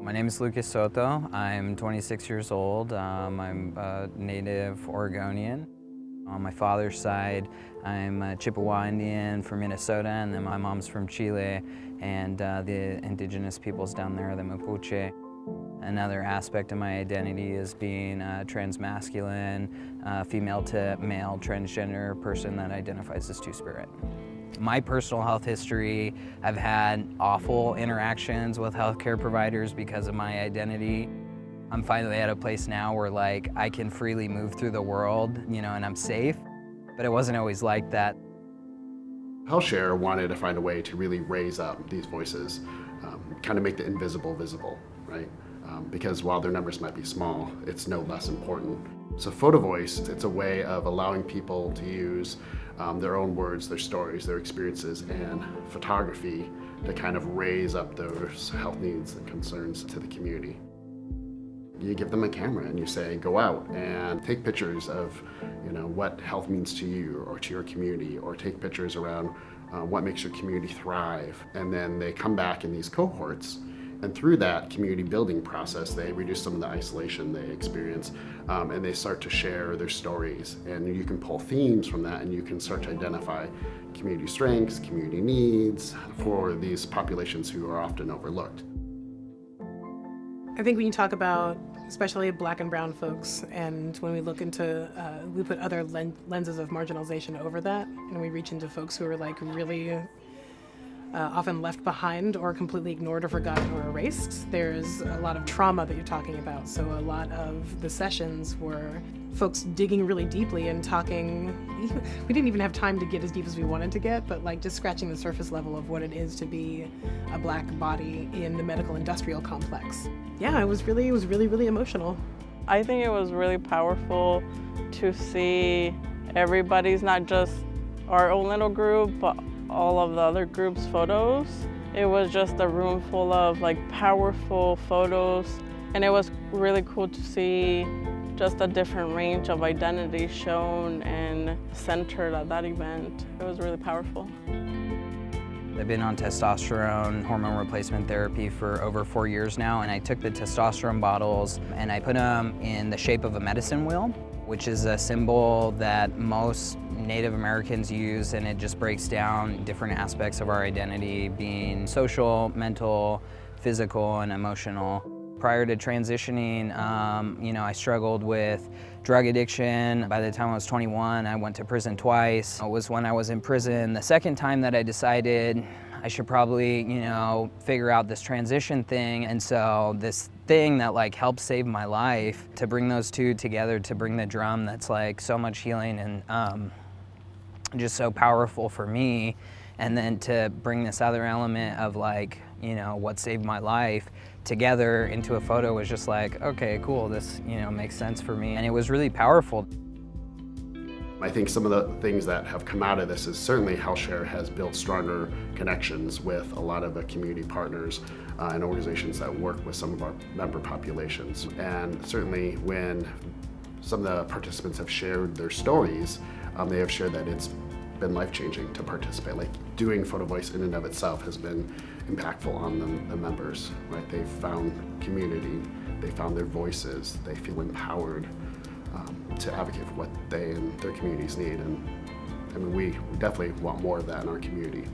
My name is Lucas Soto. I'm 26 years old. I'm a native Oregonian. On my father's side, I'm a Chippewa Indian from Minnesota, and then my mom's from Chile, and the indigenous peoples down there, the Mapuche. Another aspect of my identity is being a transmasculine, female to male, transgender person that identifies as two-spirit. My personal health history, I've had awful interactions with healthcare providers because of my identity. I'm finally at a place now where I can freely move through the world, and I'm safe, but it wasn't always like that. HealthShare wanted to find a way to really raise up these voices, kind of make the invisible visible, right? Because while their numbers might be small, it's no less important. So Photovoice, it's a way of allowing people to use their own words, their stories, their experiences, and photography to kind of raise up those health needs and concerns to the community. You give them a camera and you say, go out and take pictures of what health means to you or to your community, or take pictures around what makes your community thrive. And then they come back in these cohorts, and through that community building process, they reduce some of the isolation they experience, and they start to share their stories. And you can pull themes from that, and you can start to identify community strengths, community needs for these populations who are often overlooked. I think when you talk about especially Black and brown folks, and when we look into, we put other lenses of marginalization over that, and we reach into folks who are really often left behind or completely ignored or forgotten or erased. There's a lot of trauma that you're talking about. So a lot of the sessions were folks digging really deeply and talking. We didn't even have time to get as deep as we wanted to get, but just scratching the surface level of what it is to be a Black body in the medical industrial complex. Yeah, it was really emotional. I think it was really powerful to see everybody's, not just our own little group, but all of the other groups' photos. It was just a room full of powerful photos, and it was really cool to see just a different range of identities shown and centered at that event. It was really powerful. I've been on testosterone hormone replacement therapy for over 4 years now, and I took the testosterone bottles and I put them in the shape of a medicine wheel, which is a symbol that most Native Americans use, and it just breaks down different aspects of our identity, being social, mental, physical, and emotional. Prior to transitioning, I struggled with drug addiction. By the time I was 21, I went to prison twice. It was when I was in prison the second time that I decided I should probably, figure out this transition thing. And so this thing that helped save my life, to bring those two together, to bring the drum that's so much healing and just so powerful for me, and then to bring this other element of what saved my life together into a photo was just okay, cool, this makes sense for me, and it was really powerful. I think some of the things that have come out of this is certainly HealthShare has built stronger connections with a lot of the community partners and organizations that work with some of our member populations. And certainly when some of the participants have shared their stories, they have shared that it's been life-changing to participate. Doing Photovoice in and of itself has been impactful on the members, right? They've found community, they found their voices, they feel empowered to advocate for what they and their communities need. And we definitely want more of that in our community.